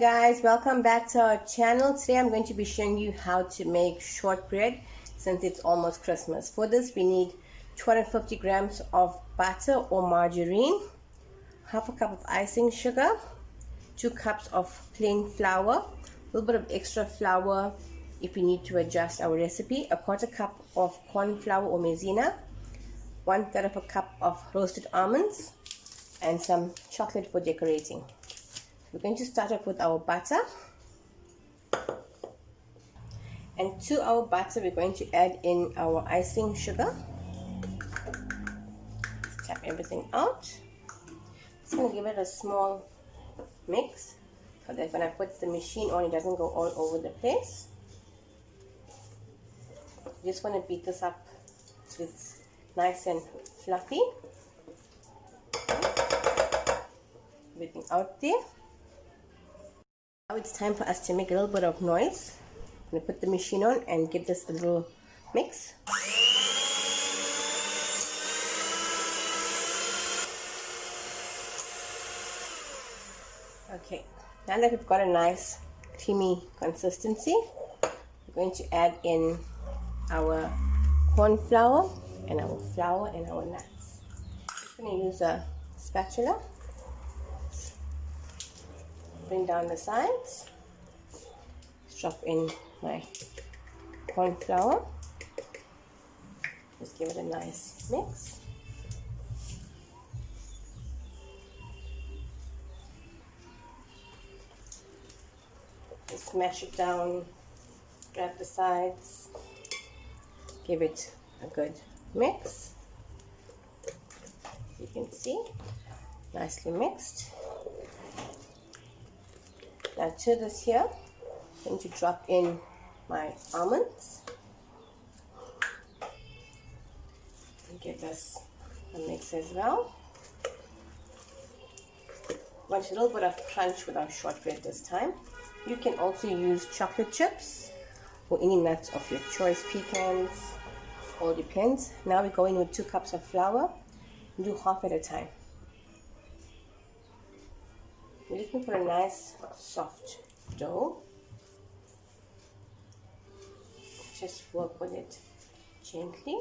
Guys, welcome back to our channel. Today I'm going to be showing you how to make shortbread since it's almost Christmas. For this we need 250 grams of butter or margarine, half a cup of icing sugar, 2 cups of plain flour, a little bit of extra flour if we need to adjust our recipe, a quarter cup of corn flour or maizena, 1/3 of a cup of roasted almonds, and some chocolate for decorating. We're going to start off with our butter, and to our butter we're going to add in our icing sugar. Tap everything out. Just going to give it a small mix so that when I put the machine on it doesn't go all over the place. Just want to beat this up so it's nice and fluffy. Everything out there. Now it's time for us to make a little bit of noise. I'm going to put the machine on and give this a little mix. Okay, now that we've got a nice creamy consistency, we're going to add in our corn flour and our flour and our nuts. I'm going to use a spatula. Bring down the sides, drop in my corn flour, just give it a nice mix. Just smash it down, grab the sides, give it a good mix. You can see, nicely mixed. Now to this here, I'm going to drop in my almonds and give this a mix as well. Want a little bit of crunch with our shortbread this time. You can also use chocolate chips or any nuts of your choice, pecans, all depends. Now we go in with 2 cups of flour and do half at a time. We're looking for a nice soft dough. Just work with it gently.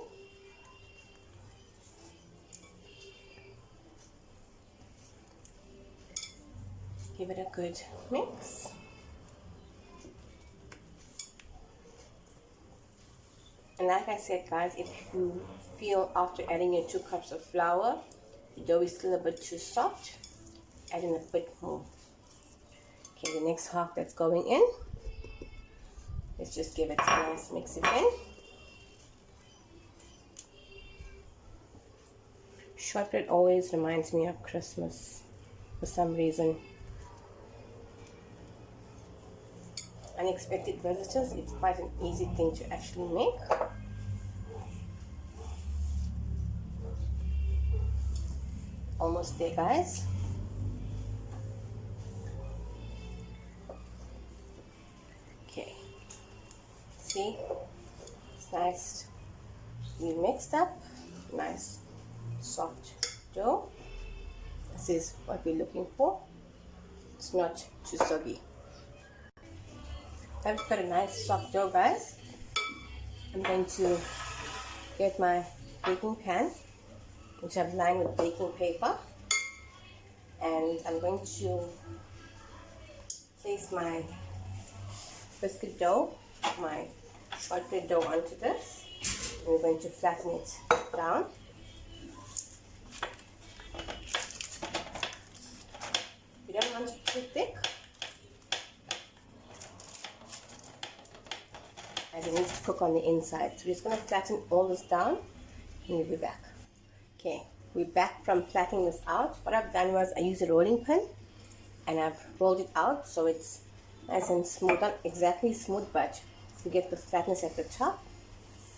Give it a good mix. And like I said guys, if you feel after adding your 2 cups of flour, the dough is still a bit too soft, add in a bit more. Okay, the next half that's going in, let's just give it a nice mix again. Shortbread always reminds me of Christmas for some reason. Unexpected visitors, it's quite an easy thing to actually make. Almost there guys. Okay, see, it's nice, we mixed up, nice soft dough. This is what we're looking for. It's not too soggy. Now we've got a nice soft dough guys. I'm going to get my baking pan, which I've lined with baking paper, and I'm going to place my biscuit dough, my shortbread dough onto this, and we're going to flatten it down. We don't want it too thick, as it needs to cook on the inside. So we're just going to flatten all this down and we'll be back. Okay, we're back from flattening this out. What I've done was I used a rolling pin and I've rolled it out so it's nice and smooth, not exactly smooth, but you get the flatness at the top.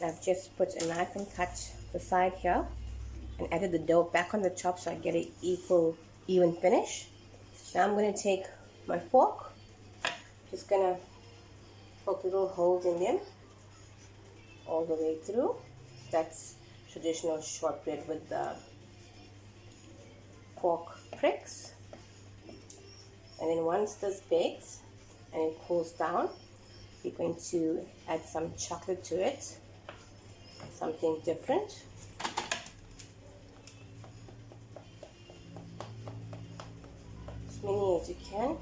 And I've just put a knife and cut the side here and added the dough back on the top so I get an even finish. Now I'm going to take my fork, just going to poke little holes in them all the way through. That's traditional shortbread with the fork pricks. And then once this bakes and it cools down, we're going to add some chocolate to it, something different. As many as you can.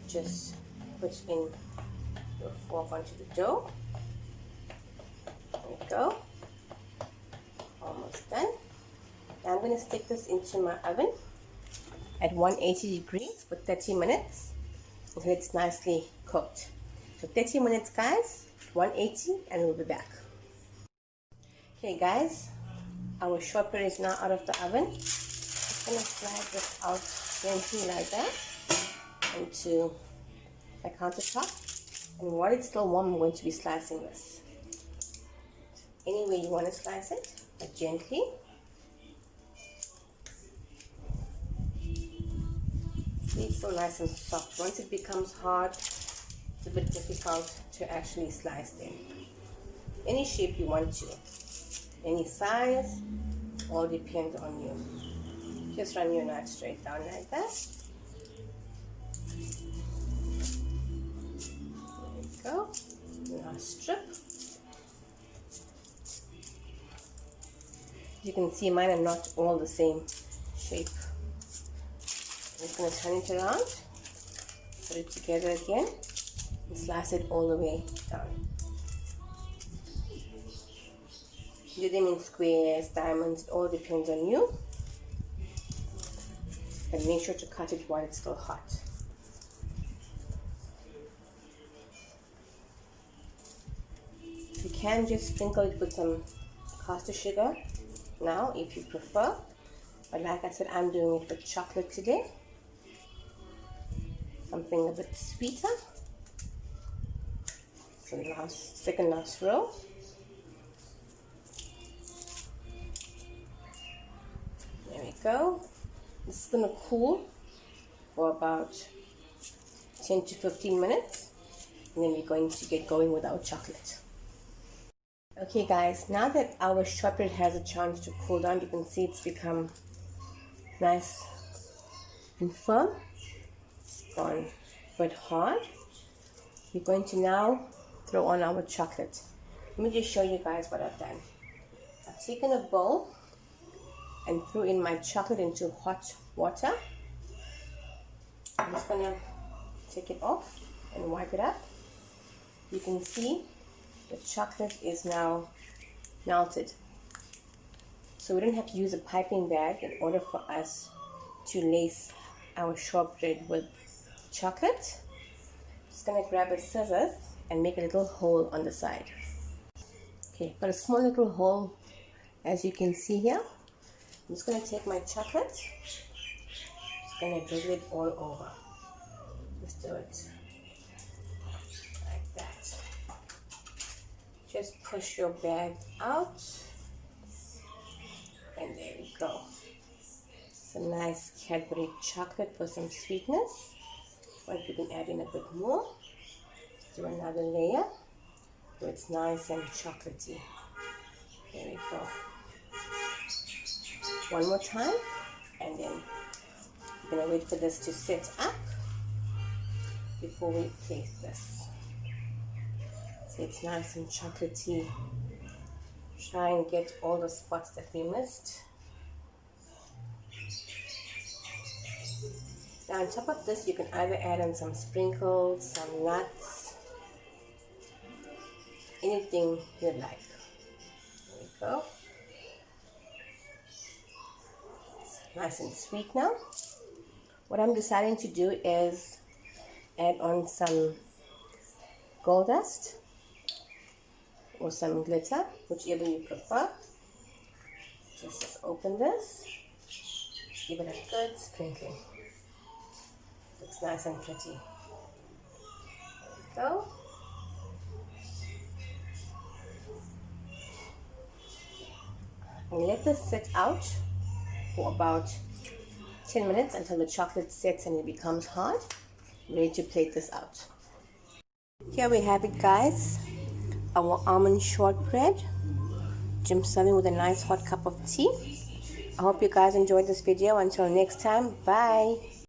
Just put in your fork onto the dough. There we go. Almost done. Now I'm going to stick this into my oven at 180 degrees for 30 minutes until it's nicely cooked. So 30 minutes, guys, 180, and we'll be back. Okay, guys, our shortbread is now out of the oven. Just going to slide this out gently like that into my countertop. And while it's still warm, I'm going to be slicing this. Any way you want to slice it, but gently. It's so nice and soft. Once it becomes hard, it's a bit difficult to actually slice them. Any shape you want to, any size, all depends on you. Just run your knife straight down like that. There we go. Now strip. You can see mine are not all the same shape. I'm just going to turn it around, put it together again, and slice it all the way down. Do them in squares, diamonds, it all depends on you. And make sure to cut it while it's still hot. You can just sprinkle it with some caster sugar now if you prefer. But like I said, I'm doing it with chocolate today. Something a bit sweeter. So the second last row. There we go. This is going to cool for about 10 to 15 minutes. And then we're going to get going with our chocolate. Okay guys, now that our shortbread has a chance to cool down, you can see it's become nice and firm. It's gone a bit hard. We're going to now throw on our chocolate. Let me just show you guys what I've done. I've taken a bowl and threw in my chocolate into hot water. I'm just going to take it off and wipe it up. You can see the chocolate is now melted. So we don't have to use a piping bag in order for us to lace our shortbread with chocolate. Just gonna grab a scissors and make a little hole on the side. Okay, got a small little hole as you can see here. I'm just gonna take my chocolate, just gonna drizzle it all over. Just do it like that. Just push your bag out, and there we go. It's a nice Cadbury chocolate for some sweetness. But you can add in a bit more. Do another layer so it's nice and chocolatey. There we go. One more time, and then we're gonna wait for this to set up before we place this. So it's nice and chocolatey. Try and get all the spots that we missed. Now on top of this, you can either add in some sprinkles, some nuts, anything you like. There we go. It's nice and sweet now. What I'm deciding to do is add on some gold dust or some glitter, whichever you prefer. Just open this, give it a good sprinkling. Looks nice and pretty. There we go. And let this sit out for about 10 minutes until the chocolate sets and it becomes hard. I'm ready to plate this out. Here we have it, guys. Our almond shortbread. I'm serving with a nice hot cup of tea. I hope you guys enjoyed this video. Until next time, bye.